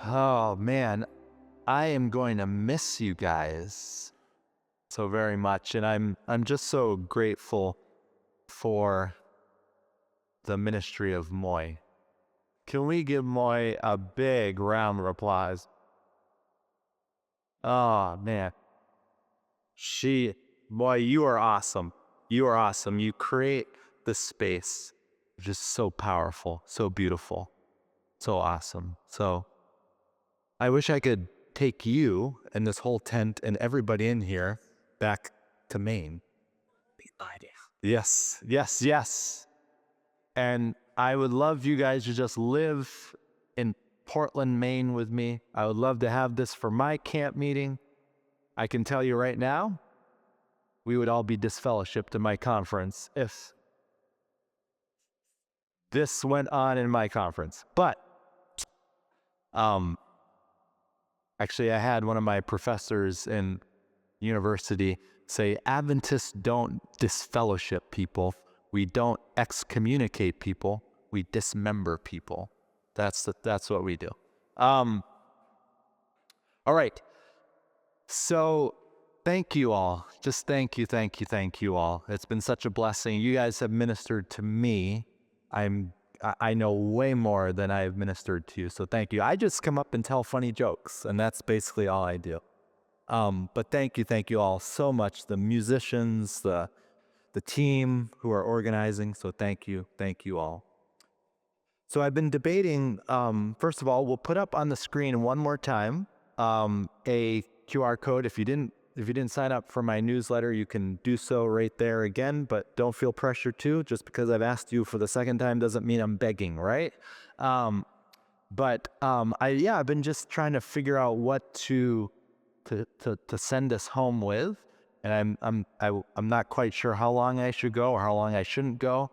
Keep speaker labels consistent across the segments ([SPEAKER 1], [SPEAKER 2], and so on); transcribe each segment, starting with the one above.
[SPEAKER 1] Oh man, I am going to miss you guys so very much, and I'm just so grateful for the ministry of Moy. Can we give Moy a big round of applause? Oh man, she, Moy, you are awesome. You are awesome. You create the space, just so powerful, so beautiful, so awesome. So I wish I could take you and this whole tent and everybody in here back to Maine.
[SPEAKER 2] Idea.
[SPEAKER 1] Yes, yes, yes. And I would love you guys to just live in Portland, Maine with me. I would love to have this for my camp meeting. I can tell you right now, we would all be disfellowshipped in my conference if this went on in my conference. But actually, I had one of my professors in university say, Adventists don't disfellowship people. We don't excommunicate people. We dismember people. That's what we do. All right. So thank you all. Just thank you all. It's been such a blessing. You guys have ministered to me. I know way more than I've ministered to you. So thank you. I just come up and tell funny jokes, and that's basically all I do. But thank you all so much. The musicians, the team who are organizing. So thank you all. So I've been debating. First of all, we'll put up on the screen one more time a QR code. If you didn't sign up for my newsletter, you can do so right there again. But don't feel pressure to. Just because I've asked you for the second time doesn't mean I'm begging, right? I've been just trying to figure out what to send us home with, and I'm not quite sure how long I should go or how long I shouldn't go.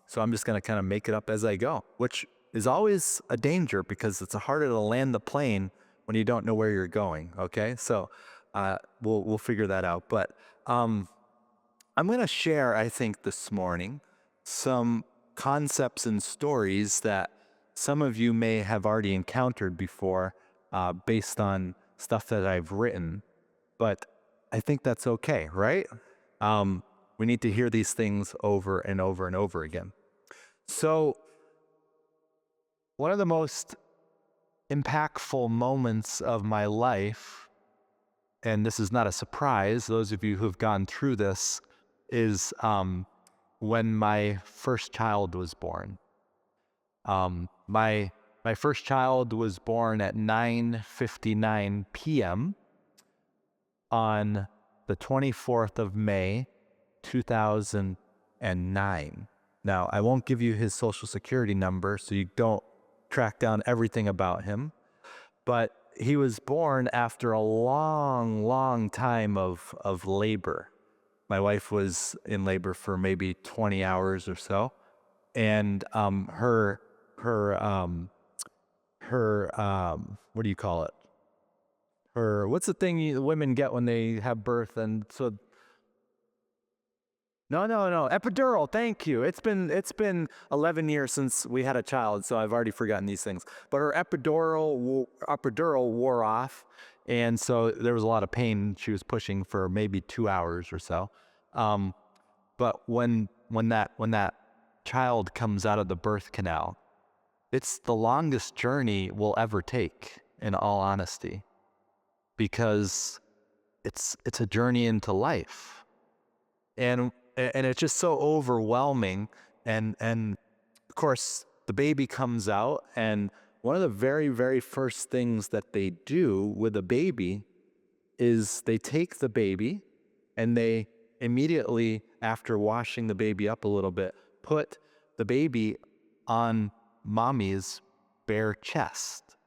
[SPEAKER 1] So I'm just gonna kind of make it up as I go, which is always a danger because it's harder to land the plane when you don't know where you're going. Okay, so we'll figure that out. But I'm gonna share, I think, this morning some concepts and stories that some of you may have already encountered before, based on stuff that I've written, but I think that's okay, right? We need to hear these things over and over and over again. So one of the most impactful moments of my life, and this is not a surprise, those of you who've gone through this, is when my first child was born. My first child was born at 9:59 p.m. on the 24th of May, 2009. Now, I won't give you his social security number so you don't track down everything about him, but he was born after a long, long time of labor. My wife was in labor for maybe 20 hours or so, and her what do you call it? What's the thing women get when they have birth? And so, no, epidural. Thank you. It's been 11 years since we had a child, so I've already forgotten these things. But her epidural wore off, and so there was a lot of pain. She was pushing for maybe 2 hours or so. But when that child comes out of the birth canal, it's the longest journey we'll ever take, in all honesty, because it's a journey into life, and it's just so overwhelming. And of course, the baby comes out, and one of the very, very first things that they do with a baby is they take the baby and they immediately, after washing the baby up a little bit, put the baby on mommy's bare chest.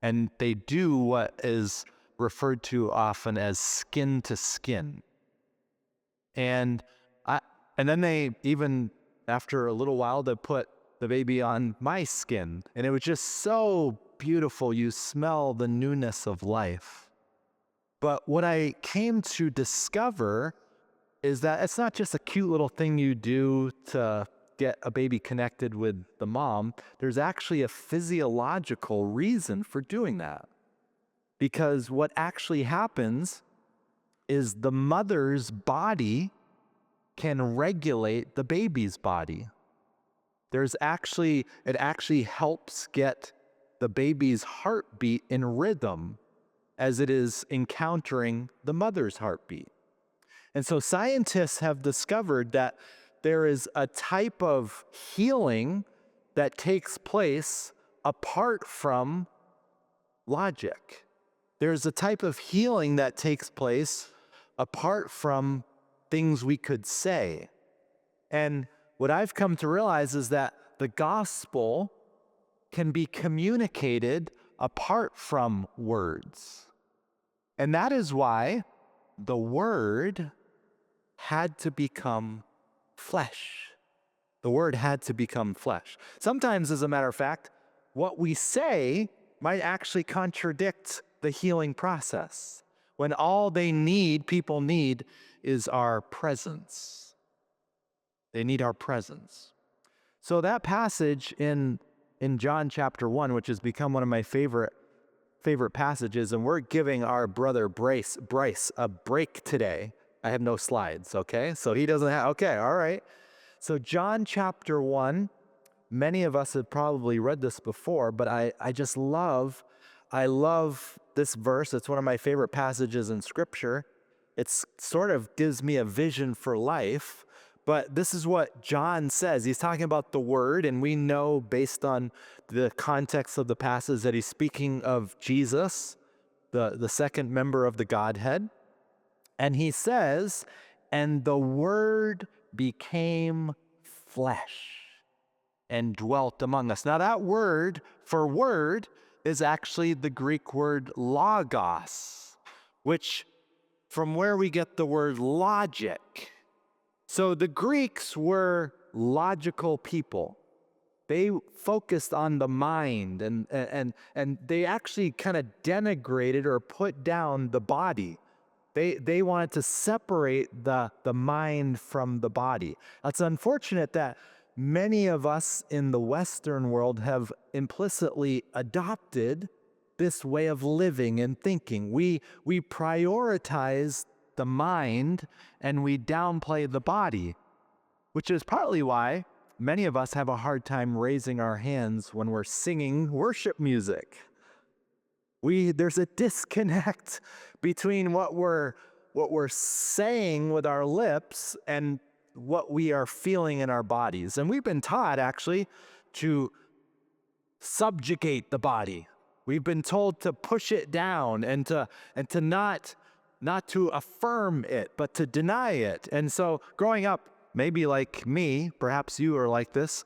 [SPEAKER 1] And they do what is referred to often as skin to skin. And then they, even after a little while, they put the baby on my skin. And it was just so beautiful. You smell the newness of life. But what I came to discover is that it's not just a cute little thing you do to get a baby connected with the mom, there's actually a physiological reason for doing that. Because what actually happens is the mother's body can regulate the baby's body. It actually helps get the baby's heartbeat in rhythm as it is encountering the mother's heartbeat. And so scientists have discovered that there is a type of healing that takes place apart from logic. There's a type of healing that takes place apart from things we could say. And what I've come to realize is that the gospel can be communicated apart from words. And that is why the Word had to become flesh. The Word had to become flesh. Sometimes, as a matter of fact, what we say might actually contradict the healing process, when all people need is our presence. They need our presence. So that passage in John chapter 1, which has become one of my favorite passages, and we're giving our brother Bryce a break today. I have no slides, okay? So he doesn't have, okay, all right. So John chapter 1, many of us have probably read this before, but I love this verse. It's one of my favorite passages in Scripture. It sort of gives me a vision for life, but this is what John says. He's talking about the Word, and we know based on the context of the passage that he's speaking of Jesus, the second member of the Godhead. And he says, and the Word became flesh and dwelt among us. Now that word for word is actually the Greek word logos, which from where we get the word logic. So the Greeks were logical people. They focused on the mind, and they actually kind of denigrated or put down the body. They wanted to separate the mind from the body. It's unfortunate that many of us in the Western world have implicitly adopted this way of living and thinking. We prioritize the mind and we downplay the body, which is partly why many of us have a hard time raising our hands when we're singing worship music. There's a disconnect between what we're saying with our lips and what we are feeling in our bodies. And we've been taught actually to subjugate the body. We've been told to push it down and to not to affirm it, but to deny it. And so growing up, maybe like me, perhaps you are like this.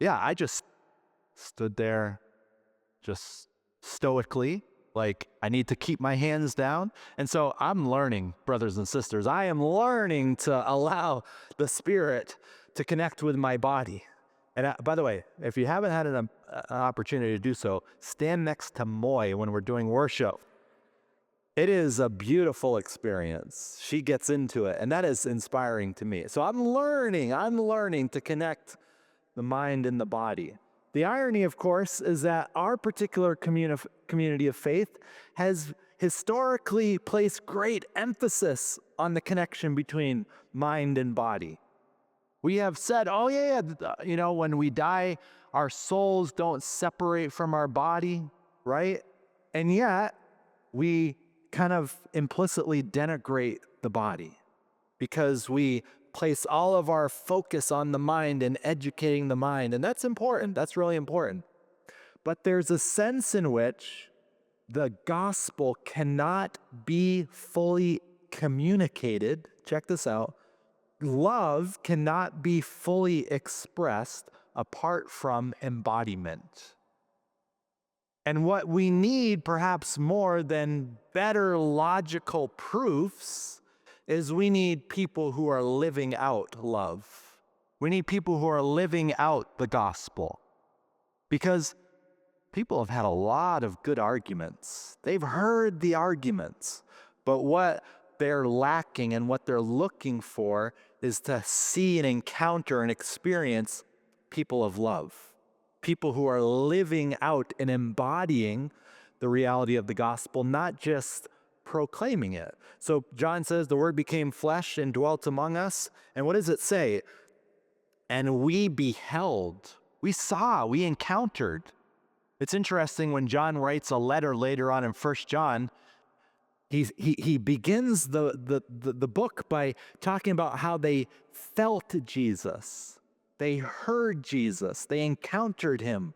[SPEAKER 1] Yeah, I just stood there just stoically, like I need to keep my hands down. And so I'm learning, brothers and sisters, I am learning to allow the Spirit to connect with my body. And by the way, if you haven't had an opportunity to do so, stand next to Moy when we're doing worship. It is a beautiful experience. She gets into it, and that is inspiring to me. So I'm learning to connect the mind and the body. The irony, of course, is that our particular community of faith has historically placed great emphasis on the connection between mind and body. We have said, oh yeah, when we die, our souls don't separate from our body, right? And yet, we kind of implicitly denigrate the body because we place all of our focus on the mind and educating the mind. And that's important. That's really important. But there's a sense in which the gospel cannot be fully communicated. Check this out. Love cannot be fully expressed apart from embodiment. And what we need, perhaps more than better logical proofs, is we need people who are living out love. We need people who are living out the gospel. Because people have had a lot of good arguments. They've heard the arguments. But what they're lacking and what they're looking for is to see and encounter and experience people of love, people who are living out and embodying the reality of the gospel, not just proclaiming it. So John says the word became flesh and dwelt among us. And what does it say? And we beheld, we saw, we encountered. It's interesting when John writes a letter later on in 1 John, he begins the book by talking about how they felt Jesus. They heard Jesus. They encountered him.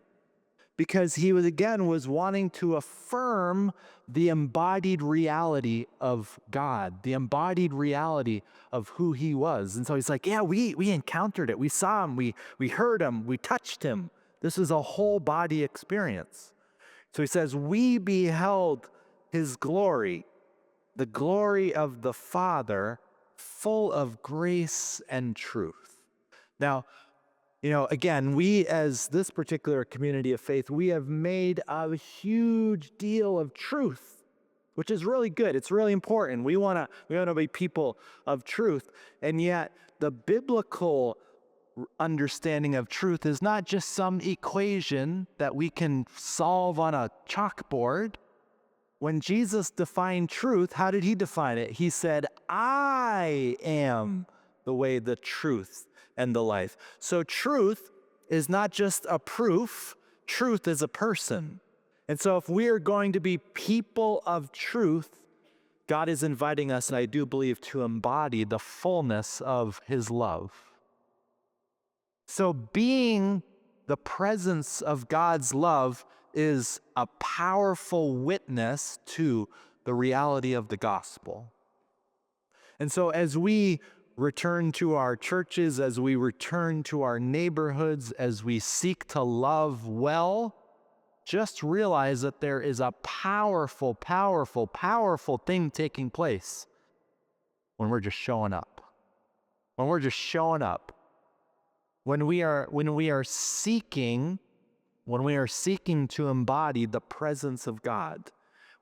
[SPEAKER 1] Because he was wanting to affirm the embodied reality of God, the embodied reality of who he was. And so he's like, yeah, we encountered it. We saw him. We heard him. We touched him. This is a whole body experience. So he says, we beheld his glory, the glory of the Father, full of grace and truth. Now, again, we as this particular community of faith, we have made a huge deal of truth, which is really good. It's really important. We want to be people of truth. And yet the biblical understanding of truth is not just some equation that we can solve on a chalkboard. When Jesus defined truth, how did he define it? He said, I am the way, the truth, and the life. So truth is not just a proof, truth is a person. And so if we are going to be people of truth, God is inviting us, and I do believe, to embody the fullness of his love. So being the presence of God's love is a powerful witness to the reality of the gospel. And so as we return to our churches, as we return to our neighborhoods, as we seek to love well, just realize that there is a powerful, powerful, powerful thing taking place when we're just showing up. When we're just showing up. When we are seeking to embody the presence of God.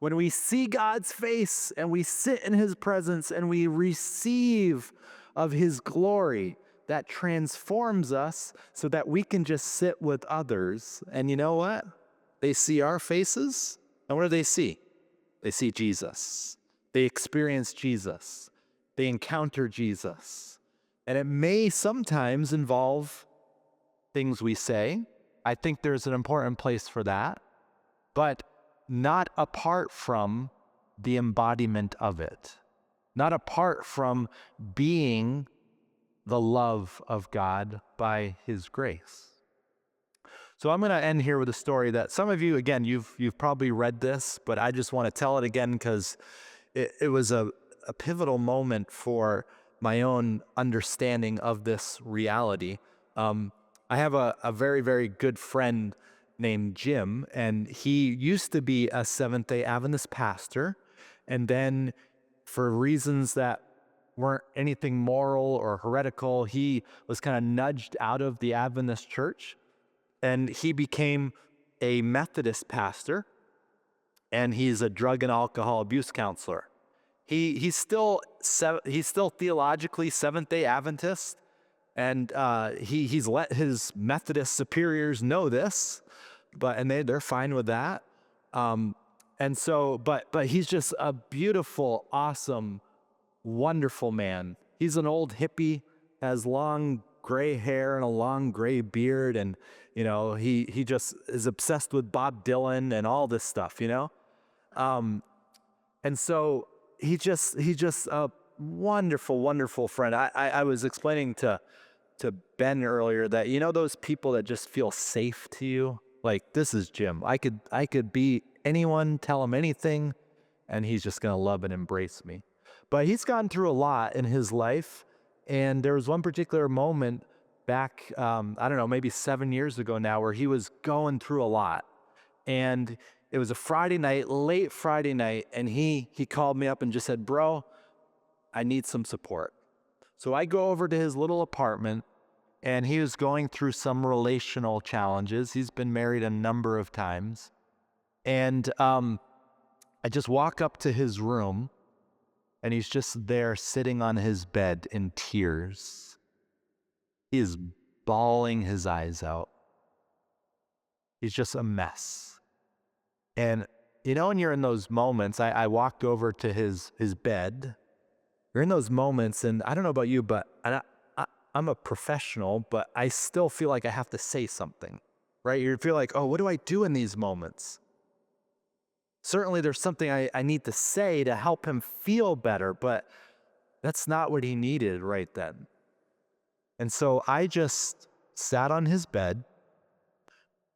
[SPEAKER 1] When we see God's face and we sit in his presence and we receive of his glory, that transforms us so that we can just sit with others. And you know what? They see our faces, and what do they see? They see Jesus. They experience Jesus. They encounter Jesus. And it may sometimes involve things we say. I think there's an important place for that, but not apart from the embodiment of it. Not apart from being the love of God by his grace. So I'm going to end here with a story that some of you, again, you've probably read this, but I just want to tell it again because it was a pivotal moment for my own understanding of this reality. I have a very, very good friend named Jim, and he used to be a Seventh-day Adventist pastor, and then for reasons that weren't anything moral or heretical, he was kind of nudged out of the Adventist church, and he became a Methodist pastor, and he's a drug and alcohol abuse counselor. He's still theologically Seventh-day Adventist, and he's let his Methodist superiors know this, and they're fine with that. And so, but he's just a beautiful, awesome, wonderful man. He's an old hippie, has long gray hair and a long gray beard, and he just is obsessed with Bob Dylan and all this stuff, and so he's just a wonderful, wonderful friend. I was explaining to Ben earlier that those people that just feel safe to you, like, this is Jim. I could be anyone, tell him anything, and he's just gonna love and embrace me. But he's gone through a lot in his life, and there was one particular moment back, I don't know, maybe 7 years ago now, where he was going through a lot. And it was a Friday night, late Friday night, and he called me up and just said, "Bro, I need some support." So I go over to his little apartment, and he was going through some relational challenges. He's been married a number of times. And I just walk up to his room, and he's just there sitting on his bed in tears. He is bawling his eyes out. He's just a mess. And when you're in those moments, I walked over to his bed. You're in those moments, and I don't know about you, but I'm a professional, but I still feel like I have to say something, right? You feel like, oh, what do I do in these moments? Certainly there's something I need to say to help him feel better, but that's not what he needed right then. And so I just sat on his bed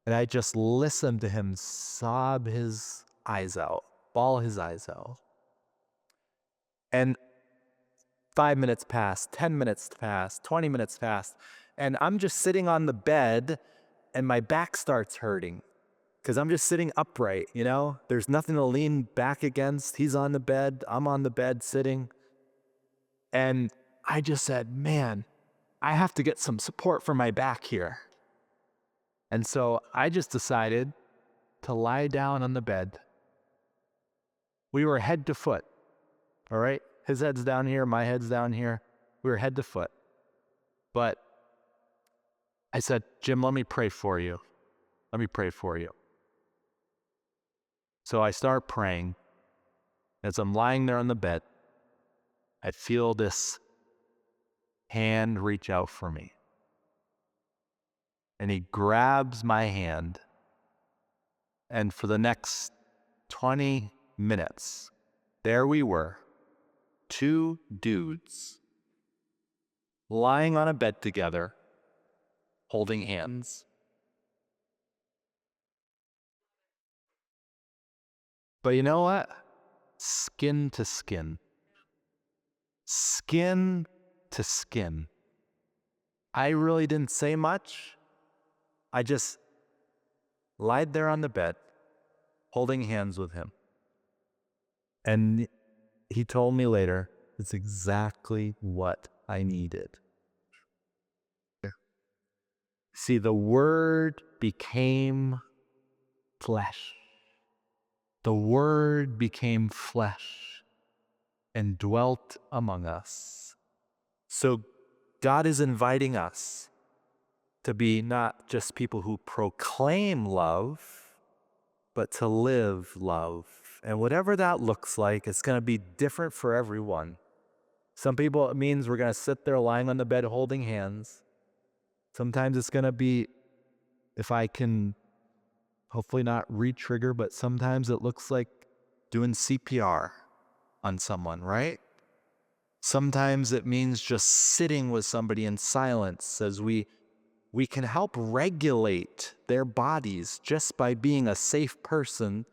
[SPEAKER 1] and I just listened to him sob his eyes out, bawl his eyes out. And 5 minutes passed, 10 minutes passed, 20 minutes passed, and I'm just sitting on the bed and my back starts hurting because I'm just sitting upright, There's nothing to lean back against. He's on the bed, I'm on the bed sitting. And I just said, man, I have to get some support for my back here. And so I just decided to lie down on the bed. We were head to foot, all right? His head's down here, my head's down here. We were head to foot. But I said, Jim, let me pray for you. Let me pray for you. So I start praying. As I'm lying there on the bed, I feel this hand reach out for me. And he grabs my hand. And for the next 20 minutes, there we were, two dudes lying on a bed together, holding hands. But you know what? Skin to skin. Skin to skin. I really didn't say much. I just lied there on the bed, holding hands with him. And he told me later, it's exactly what I needed. See, the Word became flesh. The Word became flesh and dwelt among us. So God is inviting us to be not just people who proclaim love, but to live love. And whatever that looks like, it's going to be different for everyone. Some people, it means we're going to sit there lying on the bed holding hands. Sometimes it's going to be, if I can hopefully not re-trigger, but sometimes it looks like doing CPR on someone, right? Sometimes it means just sitting with somebody in silence as we can help regulate their bodies just by being a safe person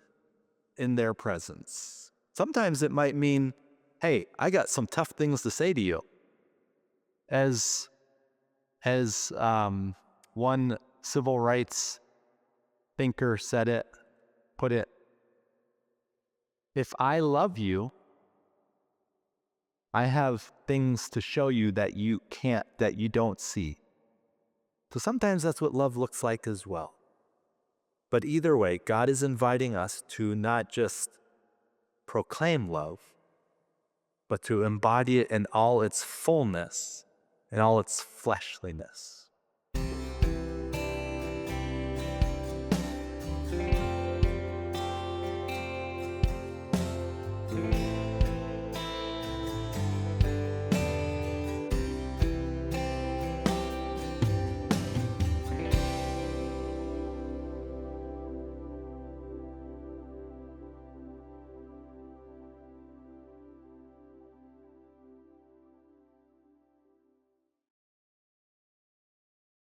[SPEAKER 1] in their presence. Sometimes it might mean, hey, I got some tough things to say to you. As one civil rights thinker put it, if I love you, I have things to show you that you don't see. So sometimes that's what love looks like as well. But either way, God is inviting us to not just proclaim love, but to embody it in all its fullness, in all its fleshliness.